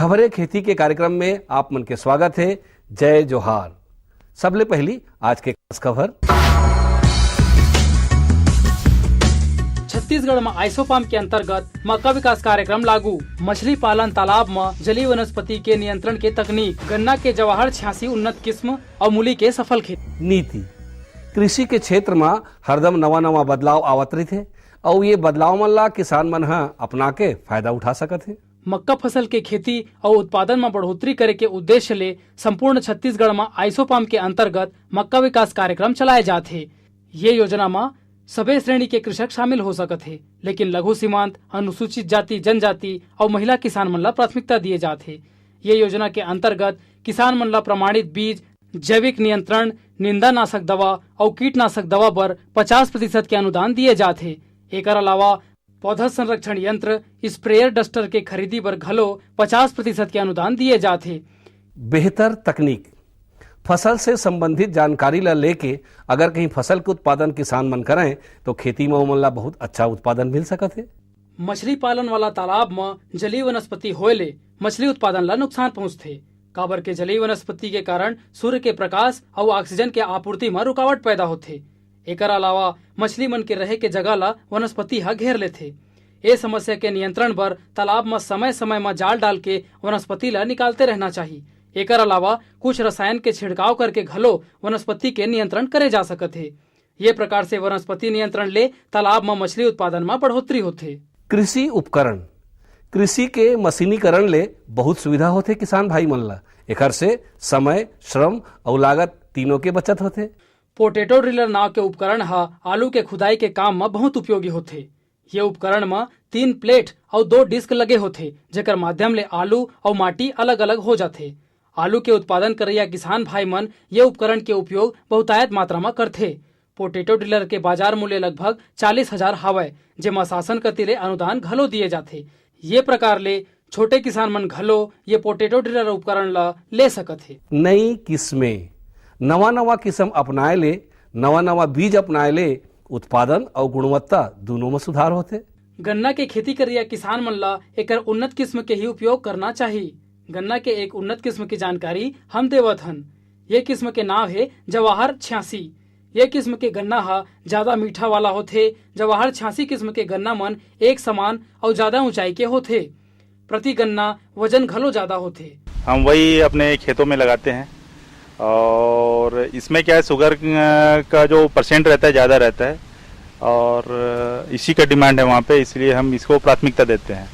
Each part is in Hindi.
खबरें खेती के कार्यक्रम में आप मन के स्वागत है। जय जोहार। सबले पहली आज के खास खबर। छत्तीसगढ़ में आइसोपाम के अंतर्गत मक्का विकास कार्यक्रम लागू। मछली पालन तालाब में जलीय वनस्पति के नियंत्रण के तकनीक। गन्ना के जवाहर 86 उन्नत किस्म और मूली के सफल खेती। नीति कृषि के क्षेत्र में हरदम नवा बदलाव आवत रही और ये बदलाव मन ला किसान मन अपना के फायदा उठा सकत है। मक्का फसल के खेती और उत्पादन में बढ़ोतरी करे के उद्देश्य ले संपूर्ण छत्तीसगढ़ में आइसोपाम के अंतर्गत मक्का विकास कार्यक्रम चलाए जाते हैं। ये योजना में सभी श्रेणी के कृषक शामिल हो सकते हैं, लेकिन लघु सीमांत, अनुसूचित जाति जनजाति और महिला किसान मन ला प्राथमिकता दिए जाते हैं। ये योजना के अंतर्गत किसान मन ला प्रमाणित बीज, जैविक नियंत्रण, निंदानाशक दवा और कीटनाशक दवा पर 50% के अनुदान दिए जाते हैं। एक अलावा पौधा संरक्षण यंत्र, स्प्रेयर डस्टर के खरीदी पर घलो 50% के अनुदान दिए जाते। बेहतर तकनीक फसल से संबंधित जानकारी ला लेके अगर कहीं फसल के उत्पादन किसान मन करें तो खेती में उमन ला बहुत अच्छा उत्पादन मिल सकत है। मछली पालन वाला तालाब में जलीय वनस्पति होए ले मछली उत्पादन ला नुकसान पहुँचते। काबर के जलीय वनस्पति के कारण सूर्य के प्रकाश और ऑक्सीजन के आपूर्ति में रुकावट पैदा होते। एकर अलावा मछली मन के रहे के जगह ला वनस्पति घेर लेते। ये समस्या के नियंत्रण पर तालाब में समय समय में जाल डाल के वनस्पति ला निकालते रहना चाहिए। एकर अलावा कुछ रसायन के छिड़काव करके घलो वनस्पति के नियंत्रण करे जा सकते है। ये प्रकार से वनस्पति नियंत्रण ले तालाब में मछली उत्पादन में बढ़ोतरी होते। कृषि उपकरण कृषि के मशीनीकरण ले बहुत सुविधा होते किसान भाई मन ला। एकर से समय, श्रम और लागत तीनों के बचत होते। पोटैटो ड्रिलर नाव के उपकरण आलू के खुदाई के काम में बहुत उपयोगी होते। ये उपकरण में 3 प्लेट और 2 डिस्क लगे होते, जेकर माध्यम ले आलू और माटी अलग अलग हो जाते। आलू के उत्पादन करैया किसान भाई मन ये उपकरण के उपयोग बहुतायत मात्रा में करते। पोटैटो ड्रिलर के बाजार मूल्य लगभग 40,000 हवय, जेमा शासन कति ले अनुदान घलो दिए जाते। ये प्रकार ले छोटे किसान मन घलो ये पोटैटो ड्रिलर उपकरण ला ले सकत है। नई किस्में नवा किस्म अपनाए ले, नवा बीज अपनाए ले उत्पादन और गुणवत्ता दोनों में सुधार होते। गन्ना के खेती करिया किसान मन ला एकर उन्नत किस्म के ही उपयोग करना चाहिए। गन्ना के एक उन्नत किस्म की जानकारी हम देवत हन। ये किस्म के नाम है जवाहर 86। ये किस्म के गन्ना ज्यादा मीठा वाला होते। जवाहर 86 किस्म के गन्ना मन एक समान और ज्यादा ऊंचाई के होते। प्रति गन्ना वजन घलो ज्यादा होते। हम वही अपने खेतों में लगाते हैं और इसमें क्या है, शुगर का जो परसेंट रहता है ज़्यादा रहता है और इसी का डिमांड है वहाँ पे, इसलिए हम इसको प्राथमिकता देते हैं।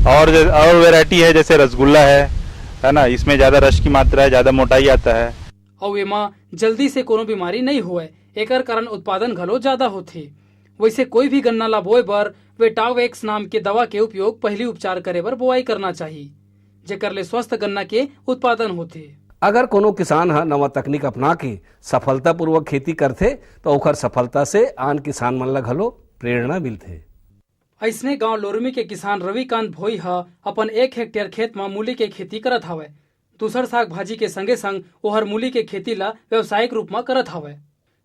और वैरायटी है जैसे रसगुल्ला है ना, इसमें ज़्यादा रस की मात्रा है, ज़्यादा मोटाई आता है और एमा जल्दी से कोनो बीमारी नहीं हुए। एकर कारण उत्पादन घलो ज्यादा होते। वैसे कोई भी गन्ना ला बोए बर वेटावेक्स नाम के दवा के उपयोग पहली उपचार करे बर बुआई करना चाहिए, जेकर ले स्वस्थ गन्ना के उत्पादन होते। अगर कोनो किसान नवा तकनीक अपना के सफलता पूर्वक खेती करते तो ओकर सफलता से आन किसान मन ला घलो प्रेरणा मिलते। ऐसने गांव लोरमी के किसान रविकांत भोई अपन 1 हेक्टेयर खेत में मूली के खेती करत हवय। दूसर साग भाजी के संगे संग ओहर मूली के खेती ला व्यवसायिक रूप में करत हवय।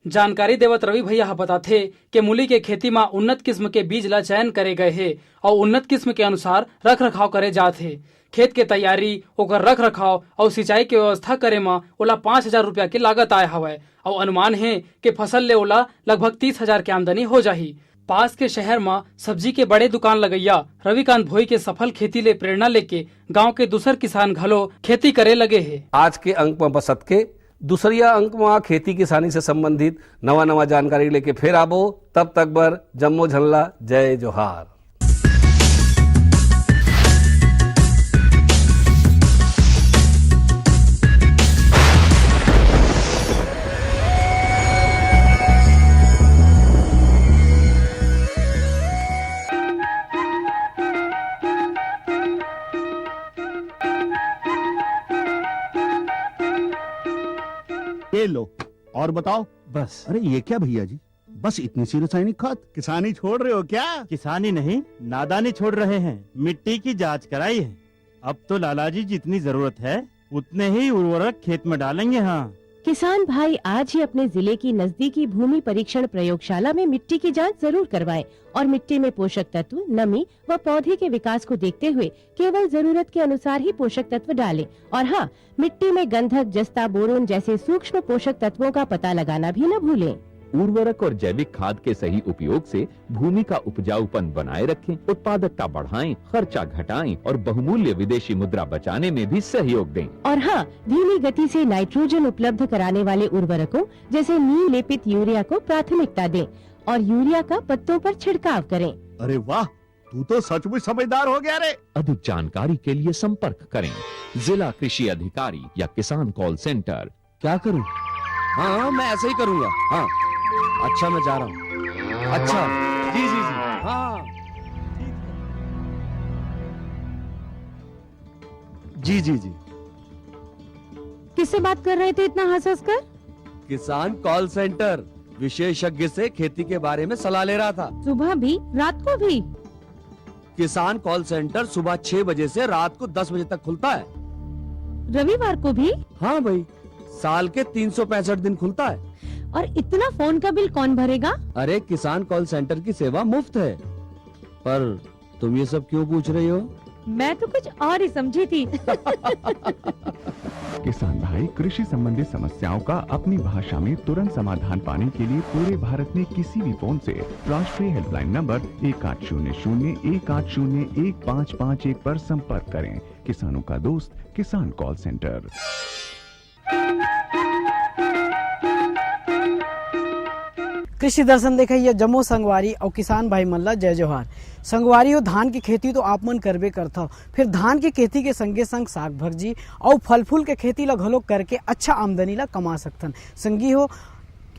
जानकारी देवत रवि भैया बताथे कि मूली के खेती में उन्नत किस्म के बीज ला चयन करे गए है और उन्नत किस्म के अनुसार रख रखाव करे जाते। खेत के तैयारी, ओकर रख रखाव और सिंचाई के व्यवस्था करे में ओला 5,000 रुपया की लागत आए हवय और अनुमान है कि फसल ले ओला लगभग 30,000 की आमदनी हो जाही। पास के शहर में सब्जी के बड़े दुकान लगैया रविकांत भोई के सफल खेती ले प्रेरणा लेके गांव के दूसर किसान घलो खेती करे लगे है। आज के अंक में बसत के दूसरिया अंक में खेती किसानी से संबंधित नवा जानकारी लेके फिर आबो। तब तक बर जम्मो झल्ला। जय जोहार। ये लो और बताओ। बस। अरे ये क्या भैया जी, बस इतनी सी रासायनिक खाद? किसानी छोड़ रहे हो क्या? किसानी नहीं, नादानी छोड़ रहे हैं। मिट्टी की जांच कराई है। अब तो लाला जी जितनी जरूरत है उतने ही उर्वरक खेत में डालेंगे। हाँ, किसान भाई आज ही अपने जिले की नजदीकी भूमि परीक्षण प्रयोगशाला में मिट्टी की जांच जरूर करवाएं और मिट्टी में पोषक तत्व, नमी व पौधे के विकास को देखते हुए केवल जरूरत के अनुसार ही पोषक तत्व डालें। और हाँ, मिट्टी में गंधक, जस्ता, बोरोन जैसे सूक्ष्म पोषक तत्वों का पता लगाना भी न भूलें। उर्वरक और जैविक खाद के सही उपयोग से भूमि का उपजाऊपन बनाए रखें, उत्पादकता बढ़ाएं, खर्चा घटाएं और बहुमूल्य विदेशी मुद्रा बचाने में भी सहयोग दें। और हाँ, धीमी गति से नाइट्रोजन उपलब्ध कराने वाले उर्वरकों जैसे नीम लेपित यूरिया को प्राथमिकता दें और यूरिया का पत्तों पर छिड़काव करें। अरे वाह, तू तो सचमुच समझदार हो गया रे। अधिक जानकारी के लिए संपर्क करें जिला कृषि अधिकारी या किसान कॉल सेंटर। क्या करूं? हाँ, मैं ऐसे ही करूंगा। हाँ, अच्छा, मैं जा रहा हूँ। अच्छा, जी जी जी, हाँ, जी जी जी। किससे बात कर रहे थे इतना हंस कर? किसान कॉल सेंटर, विशेषज्ञ से खेती के बारे में सलाह ले रहा था। सुबह भी, रात को भी? किसान कॉल सेंटर सुबह 6 बजे से रात को 10 बजे तक खुलता है। रविवार को भी? हाँ भाई, साल के 365 दिन खुलता है। और इतना फोन का बिल कौन भरेगा? अरे, किसान कॉल सेंटर की सेवा मुफ्त है। पर तुम ये सब क्यों पूछ रही हो? मैं तो कुछ और ही समझी थी। किसान भाई कृषि संबंधित समस्याओं का अपनी भाषा में तुरंत समाधान पाने के लिए पूरे भारत में किसी भी फोन से राष्ट्रीय हेल्पलाइन नंबर 1800-1801-551 पर संपर्क करें। किसानों का दोस्त किसान कॉल सेंटर। कृषि दर्शन देखिए जम्मू संगवारी और किसान भाई मल्ला जय जोहार। संगवारी और धान की खेती तो आप मन करबे करता, फिर धान की खेती के संगे संग साग भर्जी और फल फूल के खेती ला घलो करके अच्छा आमदनी ला कमा सकथन। संगी हो,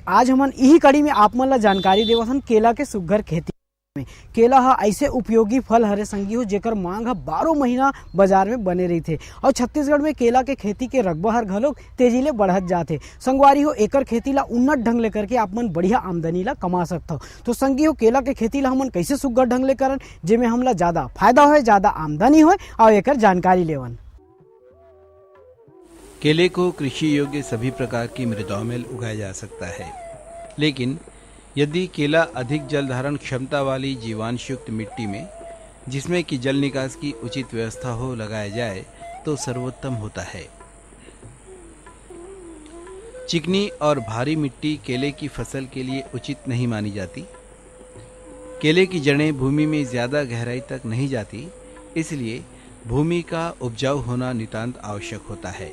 आज हमन यही कड़ी में आप मन ला जानकारी देवथन केला के सुघ्घर खेती में। केला हा ऐसे उपयोगी फल हरे संगी हो जेकर मांग हा 12 महीना बाजार में बने रही थे और छत्तीसगढ़ में केला के खेती के रकबा हर घलो तेजी ले बढ़त जाते। संगवारी हो, एकर खेती ला उन्नत ढंग ले करके आप मन बढ़िया आमदनी ला कमा सकते हो। तो संगी हो, केला के खेती ला हमन कैसे सुघ्घर ढंग ले करन जेमे हमला ज्यादा फायदा होए, ज्यादा आमदनी होए और एकर जानकारी लेवन। केले को कृषि योग्य सभी प्रकार की मृदाओं में उगाया जा सकता है, लेकिन यदि केला अधिक जल धारण क्षमता वाली जीवांशयुक्त मिट्टी में, जिसमें कि जल निकास की उचित व्यवस्था हो, लगाया जाए तो सर्वोत्तम होता है। चिकनी और भारी मिट्टी केले की फसल के लिए उचित नहीं मानी जाती। केले की जड़ें भूमि में ज्यादा गहराई तक नहीं जाती, इसलिए भूमि का उपजाऊ होना नितांत आवश्यक होता है।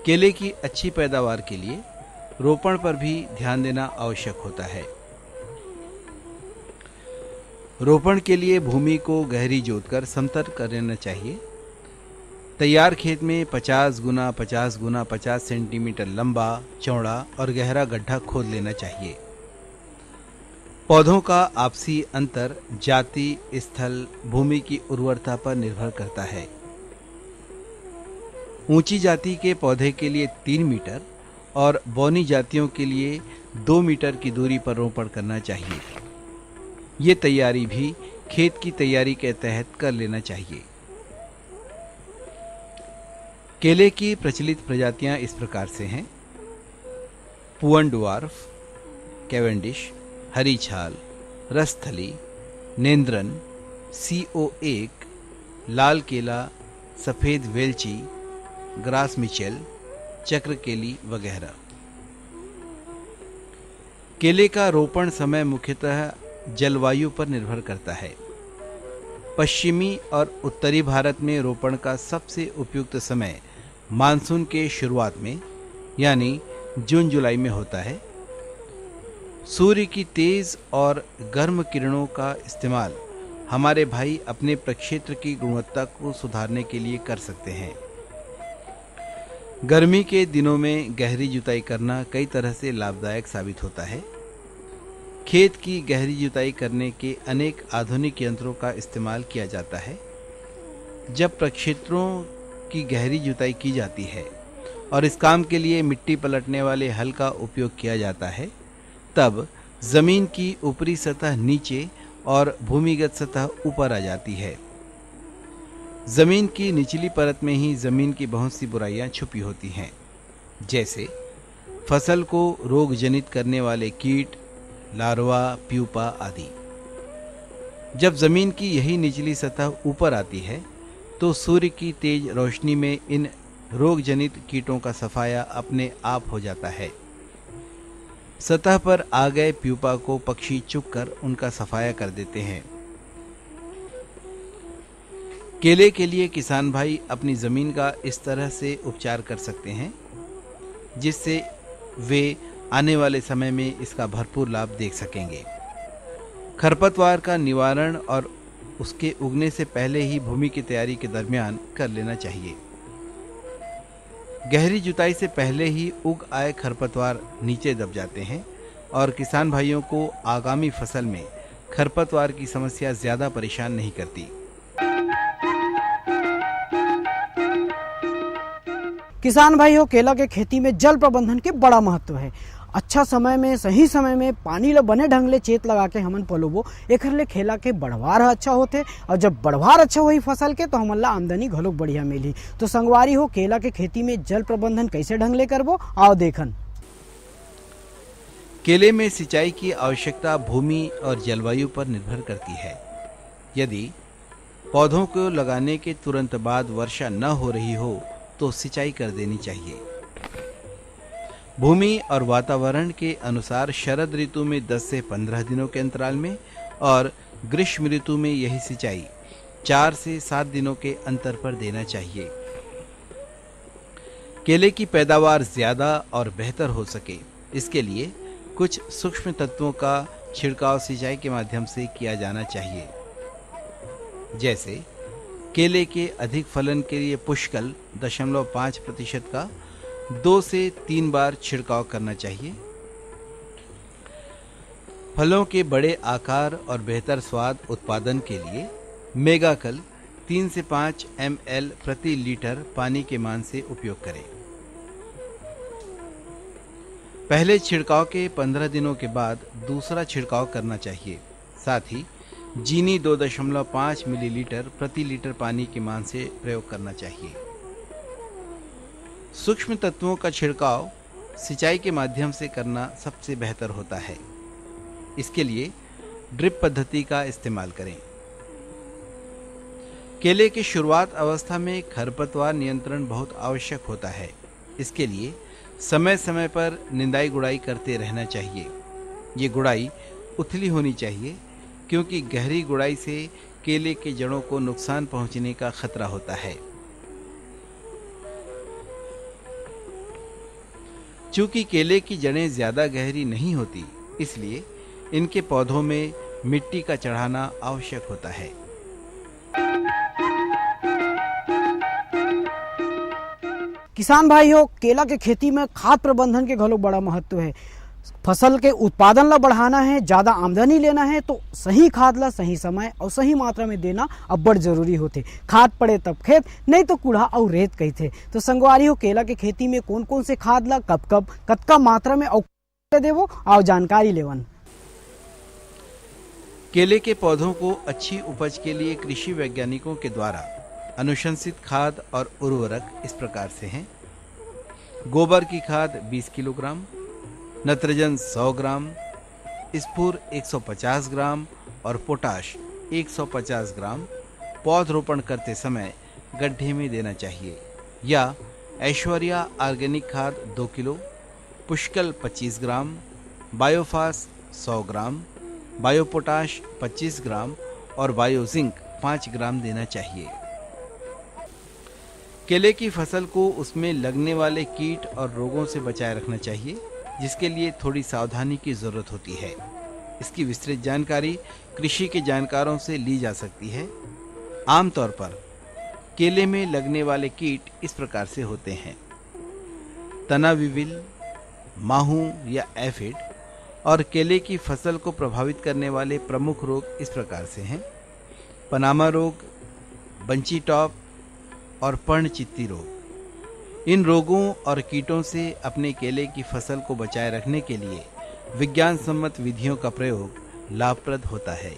केले की अच्छी पैदावार के लिए रोपण पर भी ध्यान देना आवश्यक होता है। रोपण के लिए भूमि को गहरी जोतकर समतल कर लेना चाहिए। तैयार खेत में 50 गुना 50 गुना 50 सेंटीमीटर लंबा, चौड़ा और गहरा गड्ढा खोद लेना चाहिए। पौधों का आपसी अंतर जाति, स्थल, भूमि की उर्वरता पर निर्भर करता है। ऊंची जाति के पौधे के लिए 3 मीटर और बौनी जातियों के लिए 2 मीटर की दूरी पर रोपण करना चाहिए। ये तैयारी भी खेत की तैयारी के तहत कर लेना चाहिए। केले की प्रचलित प्रजातियां इस प्रकार से हैं: पुअन डुआर्फ, कैवेंडिश, हरी छाल, रसथली, नेंद्रन, CO1, लाल केला, सफेद वेलची, ग्रास मिचेल, चक्रकेली वगैरह। केले का रोपण समय मुख्यतः जलवायु पर निर्भर करता है। पश्चिमी और उत्तरी भारत में रोपण का सबसे उपयुक्त समय मानसून के शुरुआत में यानी जून जुलाई में होता है। सूर्य की तेज और गर्म किरणों का इस्तेमाल हमारे भाई अपने प्रक्षेत्र की गुणवत्ता को सुधारने के लिए कर सकते हैं। गर्मी के दिनों में गहरी जुताई करना कई तरह से लाभदायक साबित होता है। खेत की गहरी जुताई करने के अनेक आधुनिक यंत्रों का इस्तेमाल किया जाता है। जब प्रक्षेत्रों की गहरी जुताई की जाती है और इस काम के लिए मिट्टी पलटने वाले हल का उपयोग किया जाता है, तब जमीन की ऊपरी सतह नीचे और भूमिगत सतह ऊपर आ जाती है। जमीन की निचली परत में ही जमीन की बहुत सी बुराइयां छुपी होती हैं, जैसे फसल को रोग जनित करने वाले कीट, लार्वा, प्यूपा आदि। जब जमीन की यही निचली सतह ऊपर आती है तो सूर्य की तेज रोशनी में इन रोग जनित कीटों का सफाया अपने आप हो जाता है। सतह पर आ गए प्यूपा को पक्षी चुगकर उनका सफाया कर देते हैं। केले के लिए किसान भाई अपनी जमीन का इस तरह से उपचार कर सकते हैं जिससे वे आने वाले समय में इसका भरपूर लाभ देख सकेंगे। खरपतवार का निवारण और उसके उगने से पहले ही भूमि की तैयारी के दरमियान कर लेना चाहिए। गहरी जुताई से पहले ही उग आए खरपतवार नीचे दब जाते हैं और किसान भाइयों को आगामी फसल में खरपतवार की समस्या ज्यादा परेशान नहीं करती। किसान भाइयों, केला के खेती में जल प्रबंधन के बड़ा महत्व है। अच्छा समय में, सही समय में पानी ल बने ढंग ले चेत लगा के हमन पलोबो, एखर ले केला के बढ़वार अच्छा होते और जब बढ़वार अच्छा होई फसल के तो हमन ला आमदनी घलोक बढ़िया मिली। तो संगवारी हो, केला के खेती में जल प्रबंधन कैसे ढंग ले करबो, आओ देखन। केले में सिंचाई की आवश्यकता भूमि और जलवायु पर निर्भर करती है। यदि पौधों को लगाने के तुरंत बाद वर्षा न हो रही हो तो सिंचाई कर देनी चाहिए। भूमि और वातावरण के अनुसार शरद ऋतु में 10 से 15 दिनों के अंतराल में और ग्रीष्म ऋतु में यही सिंचाई 4 से 7 दिनों के अंतर पर देना चाहिए। केले की पैदावार ज्यादा और बेहतर हो सके, इसके लिए कुछ सूक्ष्म तत्वों का छिड़काव सिंचाई के माध्यम से किया जाना चाहिए। जैसे केले के अधिक फलन के लिए पुष्कल 0.5% का 2 से 3 बार छिड़काव करना चाहिए। फलों के बड़े आकार और बेहतर स्वाद उत्पादन के लिए मेगाकल 3 से 5 ml प्रति लीटर पानी के मान से उपयोग करें। पहले छिड़काव के 15 दिनों के बाद दूसरा छिड़काव करना चाहिए। साथ ही जीनी 2.5 मिलीलीटर प्रति लीटर पानी के मान से प्रयोग करना चाहिए। सूक्ष्म तत्वों का छिड़काव सिंचाई के माध्यम से करना सबसे बेहतर होता है। इसके लिए ड्रिप पद्धति का इस्तेमाल करें। केले की शुरुआत अवस्था में खरपतवार नियंत्रण बहुत आवश्यक होता है। इसके लिए समय समय पर निंदाई गुड़ाई करते रहना चाहिए। ये गुड़ाई उथली होनी चाहिए क्योंकि गहरी गुड़ाई से केले के जड़ों को नुकसान पहुंचने का खतरा होता है। चूंकि केले की जड़ें ज्यादा गहरी नहीं होती, इसलिए इनके पौधों में मिट्टी का चढ़ाना आवश्यक होता है। किसान भाइयों, केला के खेती में खाद प्रबंधन के घलो बड़ा महत्व है। फसल के उत्पादन ला बढ़ाना है, ज्यादा आमदनी लेना है तो सही खाद ला सही समय और सही मात्रा में देना अब्बड़ जरूरी होते। खाद पड़े तब खेत, नहीं तो कूड़ा और रेत कहते। तो संगवारी हो, केला के खेती में कौन कौन से खाद ला कब कब कतका मात्रा में और देवो और जानकारी लेवन। केले के पौधों को अच्छी उपज के लिए कृषि वैज्ञानिकों के द्वारा अनुशंसित खाद और उर्वरक इस प्रकार से हैं। गोबर की खाद 20 किलोग्राम, नत्रजन 100 ग्राम, स्फूर 150 ग्राम और पोटाश 150 ग्राम पौधरोपण करते समय गड्ढे में देना चाहिए। या ऐश्वर्या ऑर्गेनिक खाद 2 किलो, पुष्कल 25 ग्राम, बायोफास 100 ग्राम, बायोपोटाश 25 ग्राम और बायोजिंक 5 ग्राम देना चाहिए। केले की फसल को उसमें लगने वाले कीट और रोगों से बचाए रखना चाहिए, जिसके लिए थोड़ी सावधानी की जरूरत होती है। इसकी विस्तृत जानकारी कृषि के जानकारों से ली जा सकती है। आमतौर पर केले में लगने वाले कीट इस प्रकार से होते हैं: तना विविल, माहू या एफिड। और केले की फसल को प्रभावित करने वाले प्रमुख रोग इस प्रकार से हैं: पनामा रोग, बंची टॉप और पर्णचित्ती रोग। इन रोगों और कीटों से अपने केले की फसल को बचाए रखने के लिए विज्ञान सम्मत विधियों का प्रयोग लाभप्रद होता है।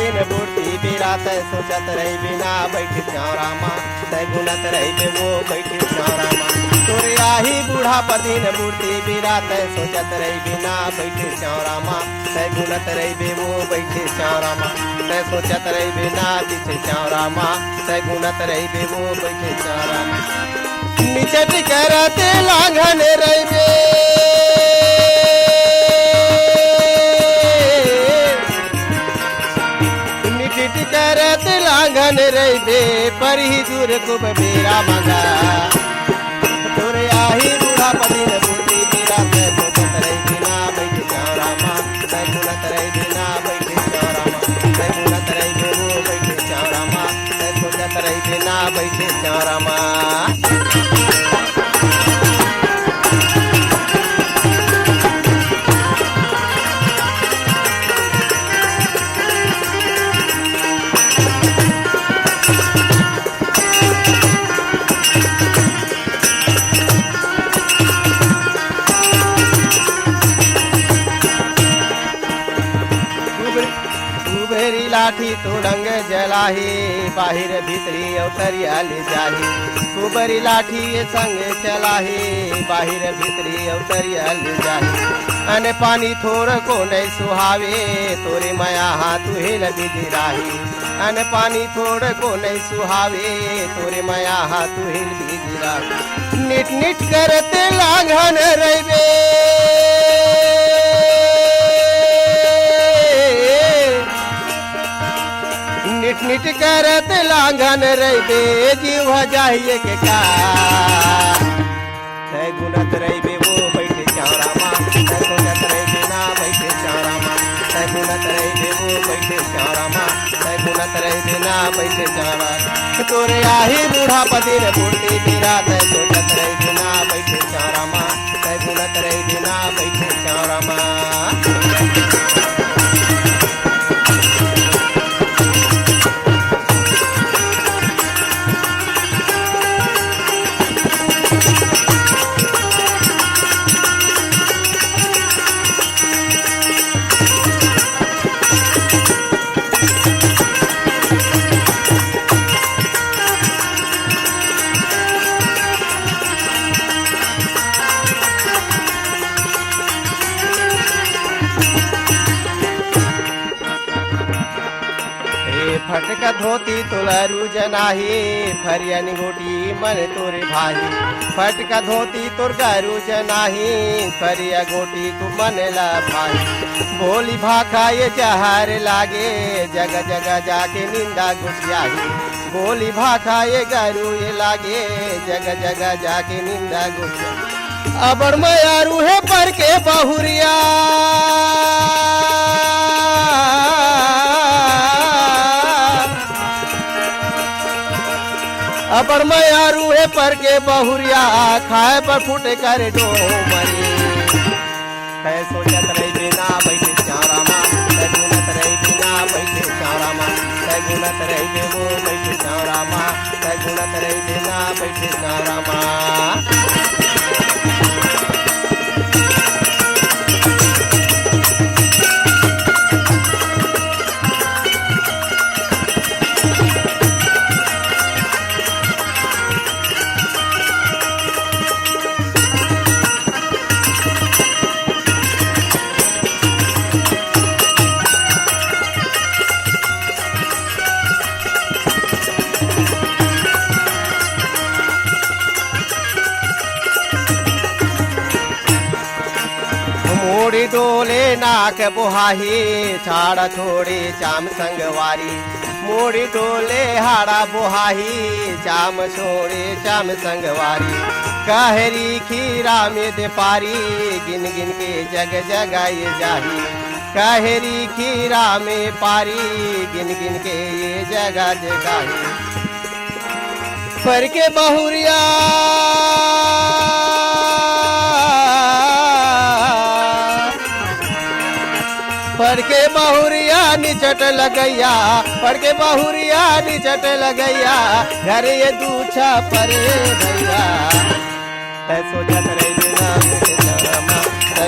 दिन बूढ़ी बेरा तय सोचत रही बिना बैठे श्यामा तय गुनत रही बे वो बैठे श्यामा तोरे आही बूढ़ा पदीन बूढ़ी बेरा तय सोचत रही बिना बैठे श्यामा तय गुनत रही बे वो बैठे श्यामा तय सोचत रही बिना पीछे श्यामा तय गुनत रही बे वो बैठे श्यामा निचट करते लांघन रही बे करत लांघन रही बे पर ही दूर कुब बेरा मंगा तोरे आही बूढ़ा पदीन बूढ़ी बेरा तय सोचत रही बिना बैठे श्यामा तय गुनत रही बिना बैठे श्यामा तय गुनत रही बे वो बैठे श्यामा तय सोचत रही बिना बैठे श्यामा लाठी तुड़ंग जलाही बाहिर भीतरी अवतरिया ले जाही कुबरी लाठी ये संग चलाही बाहिर भीतरी अवतरिया ले जाही अने पानी थोड़ को नहीं सुहावे तोरे माया हाथ हिल बिजी राही अने पानी थोड़ को नहीं सुहावे तोरे माया हाथ हिल बिजी राही निट निट करते लांघन रही निट निट करत लांघन रही बे जीव जाइए के का तय गुनत रही बे वो बैठे श्यामा तय गुनत रही बिना बैठे श्यामा तय गुनत रही बे वो बैठे श्यामा तय गुनत रही बिना बैठे श्यामा तोरे आही बूढ़ा पदीन बूढ़ी बेरा तय सोचत रही बिना बैठे श्यामा तय गुनत रही बिना बैठे श्यामा फटका धोती तुलरू जनाही फरियन गोटी मन तोरे भाई फटका धोती तुर गरू जनाही फरिया गोटी तू मन ला भाई बोली भाखा ये जहर लागे जगह जगह जाके निंदा गुटियाही बोली भाखा ये गरू ये लागे जगह जगह जाके निंदा गुटिया अबर मयारू है पर के बहुरिया अपर मयारू है पर के बहुरिया खाए पर फूटे करे डोमरी तय सोचत रही बिना बैठे श्यामा तय गुनत रही बिना बैठे श्यामा तय गुनत रही बे वो बैठे श्यामा तय गुनत रही बिना बैठे श्यामा मोड़ी डोले नाक बुहाही छाड़ा छोड़े चाम संगवारी मोड़ी डोले हाड़ा बुहाही चाम छोड़े चाम संगवारी कहरी खीरा में दे पारी गिन गिन के जग जगाए जाही कहरी खीरा में पारी गिन गिन के ये जगह जगाही पर के बहुरिया पर के बहुरिया निचट लगैया पर के बहुरिया निचट लगैया घर ये दूछा पर भैया तय सोचत रही बिना बैठे श्यामा तय